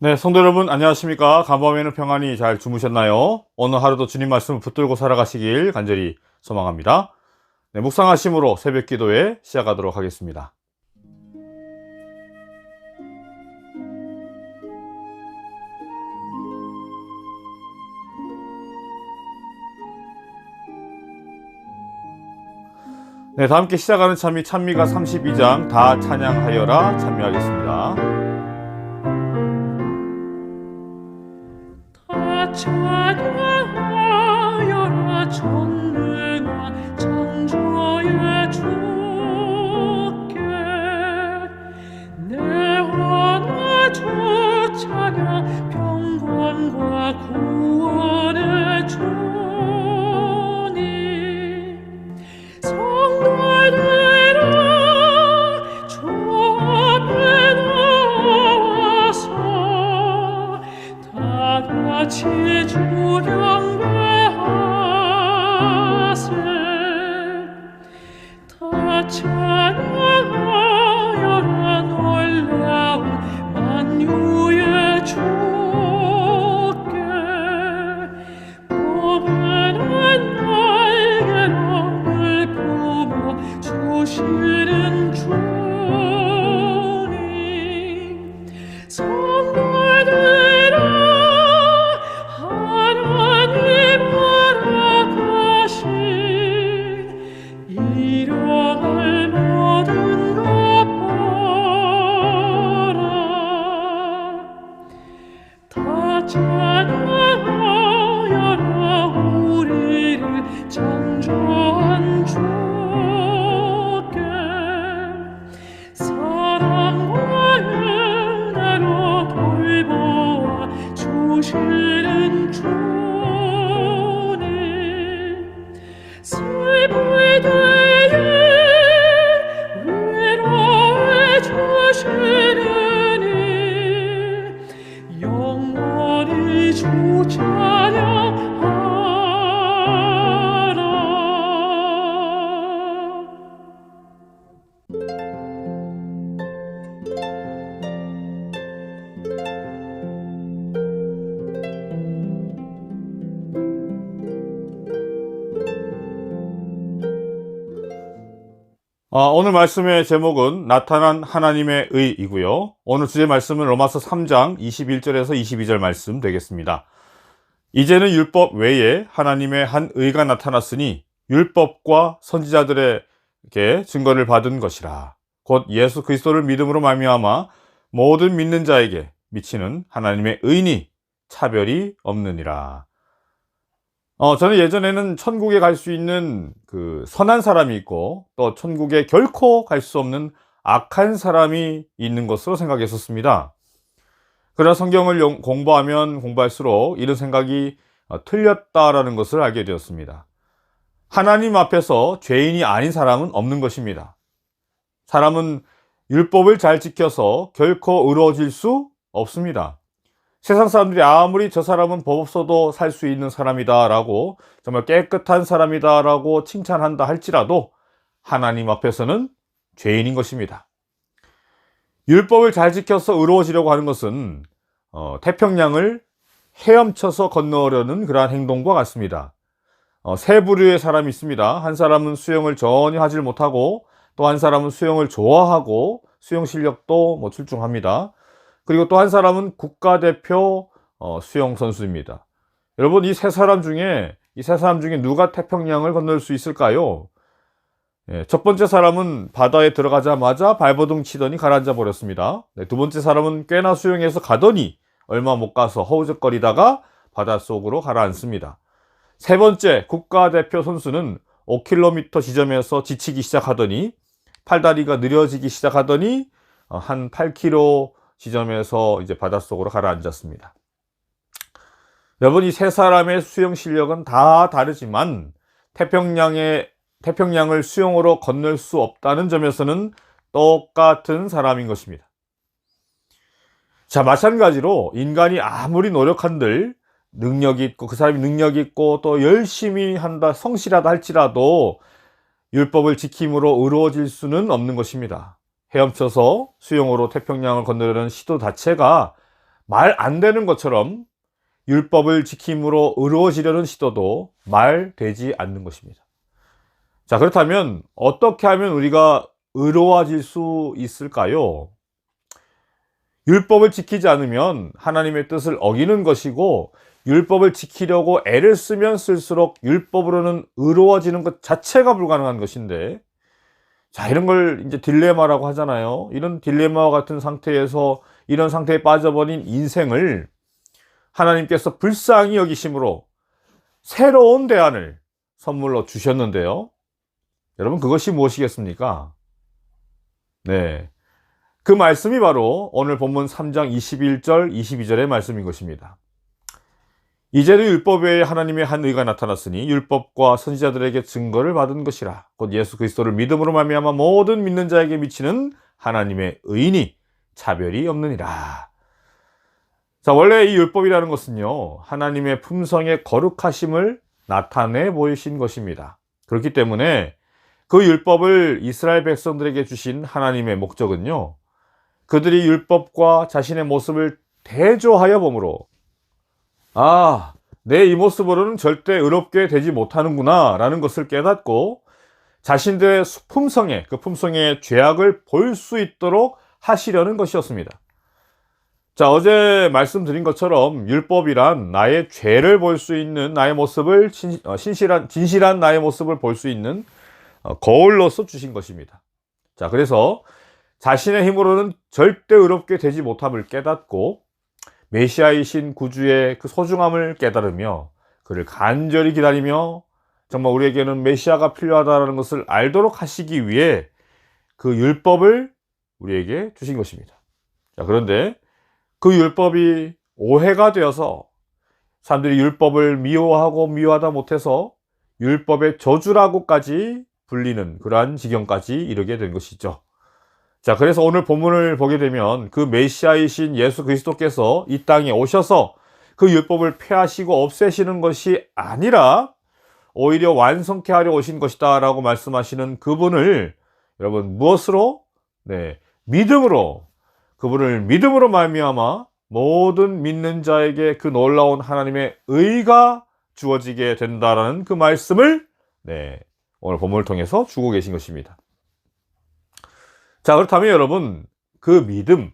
네, 성도 여러분 안녕하십니까? 간밤에는 평안히 잘 주무셨나요? 오늘 하루도 주님 말씀을 붙들고 살아가시길 간절히 소망합니다. 네, 묵상하심으로 새벽 기도에 시작하도록 하겠습니다. 네, 다 함께 시작하는 찬미 찬미가 32장 다 찬양하여라 찬미하겠습니다. 다 찬양하여라 전능한 창조의 주께 내 하나 주 찬양 평강과 구원의 주님 성도들아 주 앞에 나와서 다 같이 주 경배하세 다 찬양하여라 놀라운 만유의 주께 포근한 날개로 늘 품어 주시는 주님 성도들아 하나님 허락하신 이뤄갈 모든 것 보라 다 찬양하여라 우리를 창조한 주께 사랑과 은혜로 돌보아 주시는 주님 슬플 때에 위로해 주시는 이 영원히 주 찬양하라 오늘 말씀의 제목은 나타난 하나님의 의이고요. 오늘 주제 말씀은 로마서 3장 21절에서 22절 말씀 되겠습니다. 이제는 율법 외에 하나님의 한 의가 나타났으니 율법과 선지자들에게 증거를 받은 것이라. 곧 예수 그리스도를 믿음으로 말미암아 모든 믿는 자에게 미치는 하나님의 의니 차별이 없느니라. 저는 예전에는 천국에 갈 수 있는 그 선한 사람이 있고 또 천국에 결코 갈 수 없는 악한 사람이 있는 것으로 생각했었습니다. 그러나 성경을 공부하면 공부할수록 이런 생각이 틀렸다라는 것을 알게 되었습니다. 하나님 앞에서 죄인이 아닌 사람은 없는 것입니다. 사람은 율법을 잘 지켜서 결코 의로워질 수 없습니다. 세상 사람들이 아무리 저 사람은 법 없어도 살 수 있는 사람이다 라고 정말 깨끗한 사람이다 라고 칭찬한다 할지라도 하나님 앞에서는 죄인인 것입니다. 율법을 잘 지켜서 의로워지려고 하는 것은 태평양을 헤엄쳐서 건너려는 그러한 행동과 같습니다. 세 부류의 사람이 있습니다. 한 사람은 수영을 전혀 하지 못하고 또 한 사람은 수영을 좋아하고 수영 실력도 출중합니다. 그리고 또 한 사람은 국가대표 수영 선수입니다. 여러분 이 세 사람 중에 누가 태평양을 건널 수 있을까요? 첫 번째 사람은 바다에 들어가자마자 발버둥 치더니 가라앉아 버렸습니다. 두 번째 사람은 꽤나 수영해서 가더니 얼마 못 가서 허우적거리다가 바닷속으로 가라앉습니다. 세 번째 국가대표 선수는 5km 지점에서 지치기 시작하더니 팔다리가 느려지기 시작하더니 한 8km 지점에서 이제 바닷속으로 가라앉았습니다. 여러분 이 세 사람의 수영 실력은 다 다르지만 태평양을 수영으로 건널 수 없다는 점에서는 똑같은 사람인 것입니다. 자, 마찬가지로 인간이 아무리 노력한들 능력이 있고 그 사람이 능력이 있고 또 열심히 한다 성실하다 할지라도 율법을 지킴으로 의로워질 수는 없는 것입니다. 헤엄쳐서 수영으로 태평양을 건너려는 시도 자체가 말 안 되는 것처럼 율법을 지킴으로 의로워지려는 시도도 말 되지 않는 것입니다. 자, 그렇다면 어떻게 하면 우리가 의로워질 수 있을까요? 율법을 지키지 않으면 하나님의 뜻을 어기는 것이고, 율법을 지키려고 애를 쓰면 쓸수록 율법으로는 의로워지는 것 자체가 불가능한 것인데, 자, 이런 걸 이제 딜레마라고 하잖아요. 이런 딜레마와 같은 상태에서 이런 상태에 빠져버린 인생을 하나님께서 불쌍히 여기심으로 새로운 대안을 선물로 주셨는데요. 여러분, 그것이 무엇이겠습니까? 네. 그 말씀이 바로 오늘 본문 3장 21절, 22절의 말씀인 것입니다. 이제는 율법 외에 하나님의 한 의가 나타났으니 율법과 선지자들에게 증거를 받은 것이라. 곧 예수 그리스도를 믿음으로 말미암아 모든 믿는 자에게 미치는 하나님의 의인이 차별이 없느니라. 자, 원래 이 율법이라는 것은요, 하나님의 품성의 거룩하심을 나타내 보이신 것입니다. 그렇기 때문에 그 율법을 이스라엘 백성들에게 주신 하나님의 목적은요, 그들이 율법과 자신의 모습을 대조하여 보므로, 아, 내 이 모습으로는 절대 의롭게 되지 못하는구나 라는 것을 깨닫고 자신들의 품성에, 그 품성의 죄악을 볼 수 있도록 하시려는 것이었습니다. 자, 어제 말씀드린 것처럼 율법이란 나의 죄를 볼 수 있는 나의 모습을, 진실한 나의 모습을 볼 수 있는 거울로서 주신 것입니다. 자, 그래서 자신의 힘으로는 절대 의롭게 되지 못함을 깨닫고 메시아이신 구주의 그 소중함을 깨달으며 그를 간절히 기다리며 정말 우리에게는 메시아가 필요하다는 것을 알도록 하시기 위해 그 율법을 우리에게 주신 것입니다. 자, 그런데 그 율법이 오해가 되어서 사람들이 율법을 미워하고 미워하다 못해서 율법의 저주라고까지 불리는 그러한 지경까지 이르게 된 것이죠. 자, 그래서 오늘 본문을 보게 되면 그 메시아이신 예수 그리스도께서 이 땅에 오셔서 그 율법을 폐하시고 없애시는 것이 아니라 오히려 완성케 하려 오신 것이다 라고 말씀하시는 그분을 여러분 무엇으로? 네, 믿음으로, 그분을 믿음으로 말미암아 모든 믿는 자에게 그 놀라운 하나님의 의가 주어지게 된다라는 그 말씀을 네, 오늘 본문을 통해서 주고 계신 것입니다. 자, 그렇다면 여러분, 그 믿음,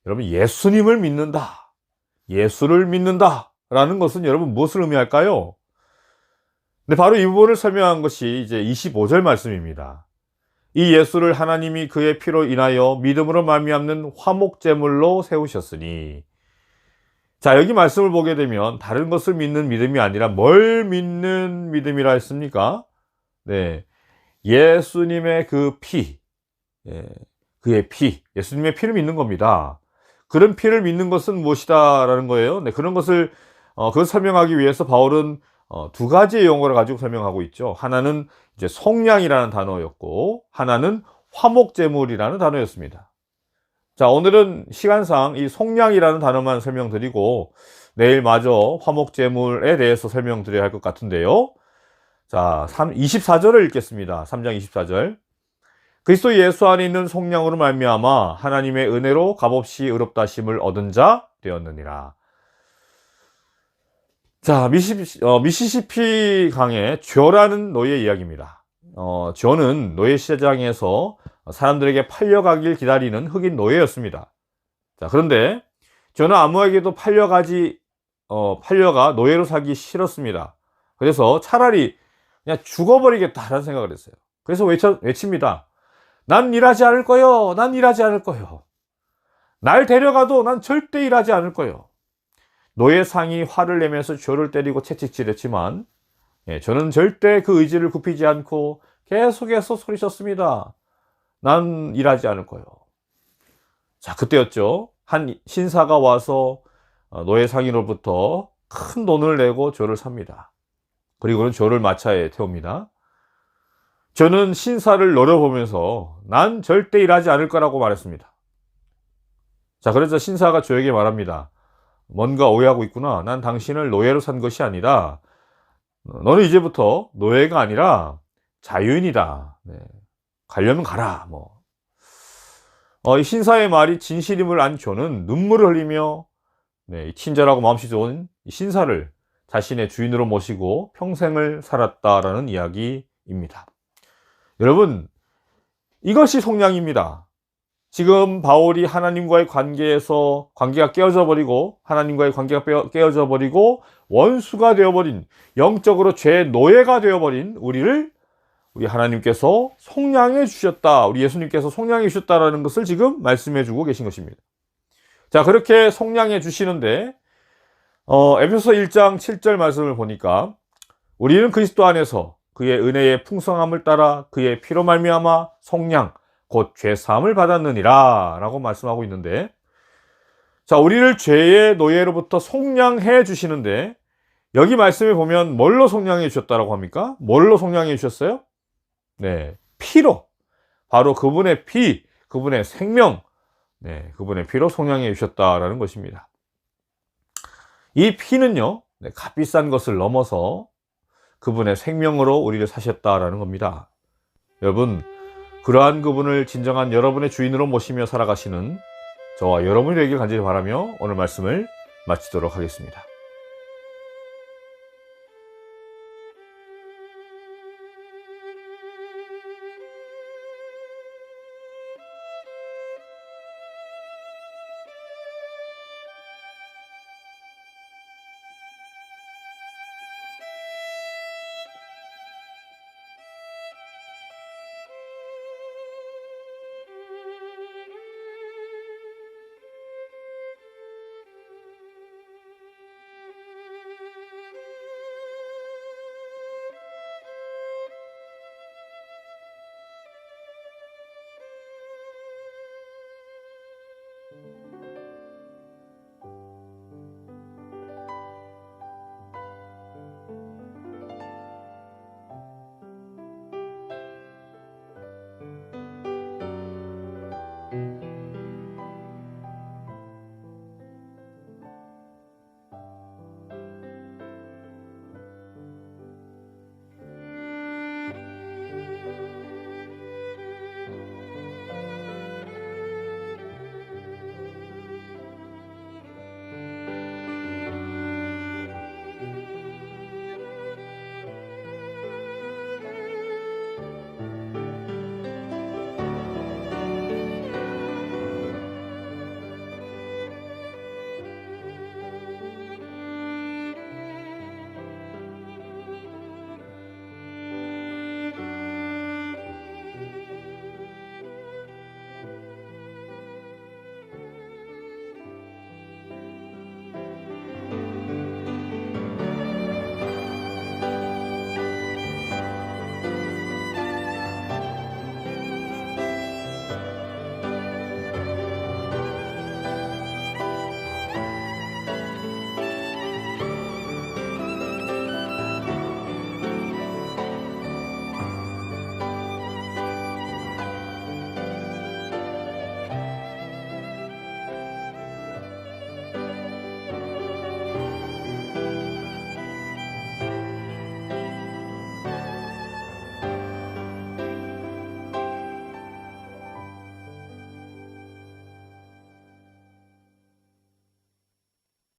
여러분 예수님을 믿는다, 예수를 믿는다 라는 것은 여러분 무엇을 의미할까요? 네, 바로 이 부분을 설명한 것이 이제 25절 말씀입니다. 이 예수를 하나님이 그의 피로 인하여 믿음으로 말미암는 화목제물로 세우셨으니. 자, 여기 말씀을 보게 되면 다른 것을 믿는 믿음이 아니라 뭘 믿는 믿음이라 했습니까? 네, 예수님의 그 피, 그의 피, 예수님의 피를 믿는 겁니다. 그런 피를 믿는 것은 무엇이다 라는 거예요. 네, 그런 것을 그걸 설명하기 위해서 바울은 두 가지의 용어를 가지고 설명하고 있죠. 하나는 이제 속량이라는 단어였고, 하나는 화목제물이라는 단어였습니다. 자, 오늘은 시간상 이 속량이라는 단어만 설명드리고 내일 마저 화목제물에 대해서 설명드려야 할 것 같은데요. 자, 24절을 읽겠습니다. 3장 24절. 그리스도 예수 안에 있는 속량으로 말미암아 하나님의 은혜로 값없이 의롭다 하심을 얻은 자 되었느니라. 자, 미시시피 강의 조라는 노예 이야기입니다. 조는 노예 시장에서 사람들에게 팔려가길 기다리는 흑인 노예였습니다. 자, 그런데 조는 아무에게도 팔려가 노예로 살기 싫었습니다. 그래서 차라리 그냥 죽어버리겠다라는 생각을 했어요. 그래서 외칩니다. 난 일하지 않을 거요. 난 일하지 않을 거요. 날 데려가도 난 절대 일하지 않을 거요. 노예상이 화를 내면서 조를 때리고 채찍질했지만 저는 절대 그 의지를 굽히지 않고 계속해서 소리쳤습니다. 난 일하지 않을 거요. 자, 그때였죠. 한 신사가 와서 노예상인으로부터 큰 돈을 내고 조를 삽니다. 그리고는 조를 마차에 태웁니다. 저는 신사를 노려보면서 난 절대 일하지 않을 거라고 말했습니다. 자, 그래서 신사가 조에게 말합니다. 뭔가 오해하고 있구나. 난 당신을 노예로 산 것이 아니다. 너는 이제부터 노예가 아니라 자유인이다. 네. 가려면 가라. 이 신사의 말이 진실임을 안 조는 눈물을 흘리며 네, 이 친절하고 마음씨 좋은 이 신사를 자신의 주인으로 모시고 평생을 살았다라는 이야기입니다. 여러분, 이것이 속량입니다. 지금 바울이 하나님과의 관계가 깨어져 버리고, 하나님과의 관계가 깨어져 버리고 원수가 되어버린, 영적으로 죄의 노예가 되어버린 우리 하나님께서 속량해 주셨다, 우리 예수님께서 속량해 주셨다라는 것을 지금 말씀해 주고 계신 것입니다. 자, 그렇게 속량해 주시는데 에베소서 1장 7절 말씀을 보니까 우리는 그리스도 안에서 그의 은혜의 풍성함을 따라 그의 피로 말미암아 속량 곧 죄사함을 받았느니라 라고 말씀하고 있는데, 자, 우리를 죄의 노예로부터 속량해 주시는데, 여기 말씀에 보면 뭘로 속량해 주셨다라고 합니까? 뭘로 속량해 주셨어요? 네, 피로. 바로 그분의 피, 그분의 생명, 네, 그분의 피로 속량해 주셨다라는 것입니다. 이 피는요, 네, 값비싼 것을 넘어서 그분의 생명으로 우리를 사셨다라는 겁니다. 여러분, 그러한 그분을 진정한 여러분의 주인으로 모시며 살아가시는 저와 여러분이 되길 간절히 바라며 오늘 말씀을 마치도록 하겠습니다.